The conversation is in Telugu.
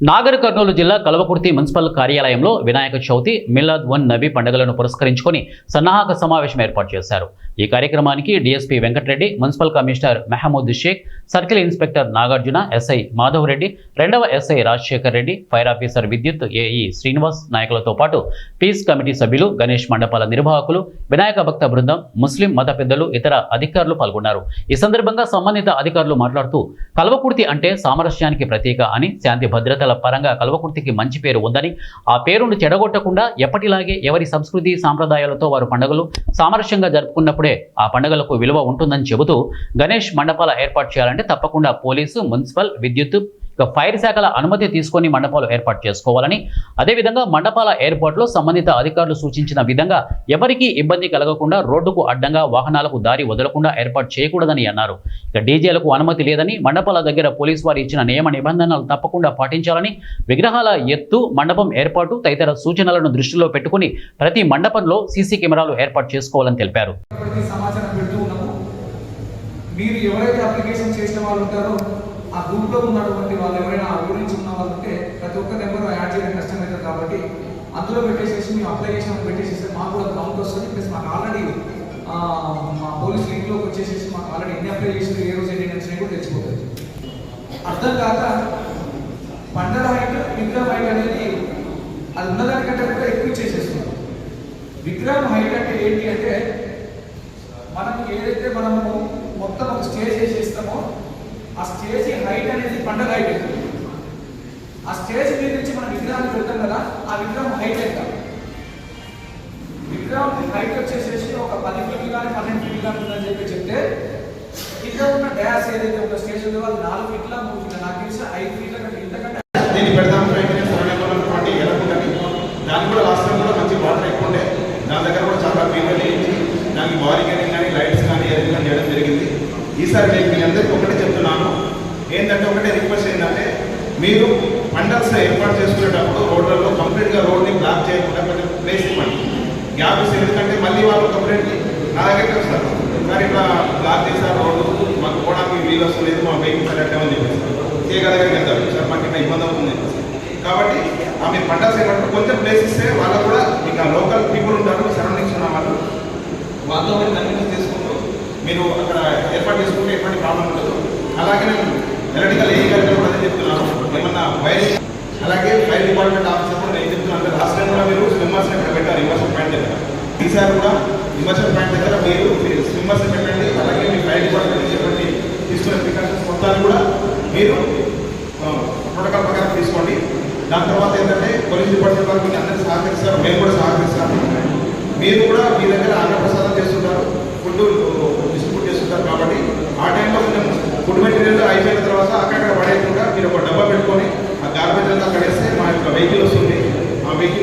నాగర్ కర్నూలు జిల్లా కల్వకుర్తి మున్సిపల్ కార్యాలయంలో వినాయక చవితి మిలాద్ ఉన్ నబీ పండుగలను పురస్కరించుకొని సన్నాహక సమావేశం ఏర్పాటు చేశారు. ఈ కార్యక్రమానికి DSP Venkatareddy, municipal commissioner Mehmood Sheikh, circle inspector Nagarjuna, SI Madhav Reddy, రెండవ SI Rajasekhar Reddy, fire officer విద్యుత్ ఏఈ శ్రీనివాస్ నాయకులతో పాటు పీస్ కమిటీ సభ్యులు, గణేష్ మండపాల నిర్వాహకులు, వినాయక భక్త బృందం, ముస్లిం మత పెద్దలు, ఇతర అధికారులు పాల్గొన్నారు. ఈ సందర్భంగా సంబంధిత అధికారులు మాట్లాడుతూ కల్వకుర్తి అంటే సామరస్యానికి ప్రతీక అని, శాంతి భద్రతల పరంగా కల్వకుర్తికి మంచి పేరు ఉందని, ఆ పేరును చెడగొట్టకుండా ఎప్పటిలాగే ఎవరి సంస్కృతి సాంప్రదాయాలతో వారు పండుగలు సామరస్యంగా జరుపుకున్నప్పుడే ఆ పండుగలకు విలువ ఉంటుందని చెబుతూ గణేష్ మండపాల ఏర్పాటు చేయాలంటే తప్పకుండా పోలీసు, మున్సిపల్, విద్యుత్, ఫైర్ శాఖల అనుమతి తీసుకొని మండపాలు ఏర్పాటు చేసుకోవాలని, అదేవిధంగా మండపాల ఏర్పాటులో సంబంధిత అధికారులు సూచించిన విధంగా ఎవరికీ ఇబ్బంది కలగకుండా రోడ్డుకు అడ్డంగా వాహనాలకు దారి వదలకుండా ఏర్పాటు చేయకూడదని అన్నారు. డీజేలకు అనుమతి లేదని, మండపాల దగ్గర పోలీసు వారు ఇచ్చిన నియమ నిబంధనలు తప్పకుండా పాటించాలని, విగ్రహాల ఎత్తు, మండపం ఏర్పాటు తదితర సూచనలను దృష్టిలో పెట్టుకుని ప్రతి మండపంలో సీసీ కెమెరాలు ఏర్పాటు చేసుకోవాలని తెలిపారు. మీరు ఎవరైతే అప్లికేషన్ చేసిన వాళ్ళు ఉంటారో ఆ గ్రూప్లో ఉన్నటువంటి వాళ్ళు ఎవరైనా ఆ ఊరి నుంచి ఉన్న వాళ్ళు ఉంటే ప్రతి ఒక్క నెంబర్ యాడ్ చేయడం కష్టమవుతుంది. కాబట్టి అందులో పెట్టేసేసి మేము అప్లై చేసినప్పుడు పెట్టేసేసి మాకు కూడా కౌంట్ వస్తుంది. ప్లస్ మాకు ఆల్రెడీ మా పోలీస్ లింక్లోకి వచ్చేసేసి మాకు ఆల్రెడీ ఎన్ని అప్లై చేసి ఏ రోజు ఎన్ని వచ్చినాయి కూడా తెలిసిపోతుంది. అర్థం కాక పండగ హైట్, విగ్రహం హైట్ అనేది అది ఉన్నదానికంటే కూడా ఎక్కువ చేసేస్తున్నాం. విగ్రహం హైట్ అంటే ఏంటి అంటే మనం ఏదైతే మనము మొత్తం ఒక స్టేజ్ చేసేస్తామో ఆ స్టేజ్ హైట్ అనేది పండగ హైట్ అవుతుంది. ఆ స్టేజ్ మీద నుంచి మనం విగ్రహాన్ని పెడతాం కదా, ఆ విగ్రహం హైట్ అవుతాం. విగ్రహం హైట్ వచ్చేసేసి ఒక 10 ఫీట్లు కానీ 12 ఫీట్లు కానీ ఉందని చెప్తే ఇక్కడ ఉన్న డ్యాస్ ఏదైతే ఒక స్టేజ్ ఉందో అది 4 ఫీట్ల 3 ఫీట్ల నాకు తెలిసి 5 ఫీట్ల కంటే ఇంతకంటే దీన్ని పెడతాం. దానికి కూడా లాస్ట్ టైం కూడా మంచి వాటర్ ఎక్కువ ఉండే, దాని దగ్గర కూడా చాలా పీపర్లు ఇచ్చి దానికి బారికేడింగ్ కానీ లైట్స్ కానీ అరేంజ్మెంట్ చేయడం జరిగింది. ఈసారి నేను మీ అందరికీ ఒకటే చెప్తున్నాను, ఏంటంటే ఒకటే రిక్వెస్ట్ ఏంటంటే మీరు పండల్స్ ఏర్పాటు చేసుకునేటప్పుడు రోడ్లలో కంప్లీట్గా రోడ్ని బ్లాక్ చేయకుండా కొంచెం ప్లేస్ ఇవ్వండి, గ్యాప్ ఇస్తే. ఎందుకంటే మళ్ళీ వాళ్ళు కంప్లీట్లీ నా దగ్గరికి వస్తారు, సార్ ఇట్లా బ్లాక్ చేశారు రోడ్డు, మాకు పోవడానికి వీలు వస్తలేదు, మా వెహికల్స్ సెలెక్ట్ అవ్వని చెప్పేసి చేయగల దగ్గరికి వెళ్తారు, సార్ మాకు ఇట్లా ఇబ్బంది అవుతుంది. కాబట్టి మీరు పండల్స్ ఏర్పాటు కొంచెం ప్లేస్ ఇస్తే వాళ్ళకు కూడా ఇంకా లోకల్ పీపుల్ ఉంటారు, సరౌండింగ్స్ ఉన్న వాళ్ళు వాళ్ళతో కన్వీనియన్స్ చేసుకుంటూ మీరు అక్కడ ఏర్పాటు చేసుకుంటే ఎటువంటి ప్రాబ్లం ఉండదు. అలాగే నేను ఎలక్ట్రికల్ ఏ గారికి కూడా అదే చెప్తున్నాను, ఏమన్నా వైరింగ్, అలాగే ఫైర్ డిపార్ట్మెంట్ ఆఫీసర్ కూడా నేను చెప్తున్నాను. అంటే లాస్ట్ టైం కూడా మీరు స్విమ్మర్స్ ఇక్కడ పెట్టారు ఇమర్షన్ పాయింట్ దగ్గర, ఈసారి కూడా ఇమర్షన్ పాయింట్ దగ్గర మీరు స్విమ్మర్స్ పెట్టండి. అలాగే మీ ఫైర్ డిపార్ట్మెంట్ చెప్పండి, తీసుకునే ప్రికాషన్స్ మొత్తాన్ని కూడా మీరు ప్రోటోకాల్ ప్రకారం తీసుకోండి. దాని తర్వాత ఏంటంటే పోలీస్ డిపార్ట్మెంట్ వాళ్ళు మీకు అందరికీ సహకరిస్తారు, మేము కూడా సహకరిస్తాము. మీరు కూడా మీ దగ్గర అన్నప్రసాదం చేస్తుంటారు, ఫుడ్ డిస్ట్రిబ్యూట్ చేస్తుంటారు. కాబట్టి ఆ టైంలో కొంచెం ఫుడ్ మెటీరియల్ అయిపోయిన తర్వాత అక్కడ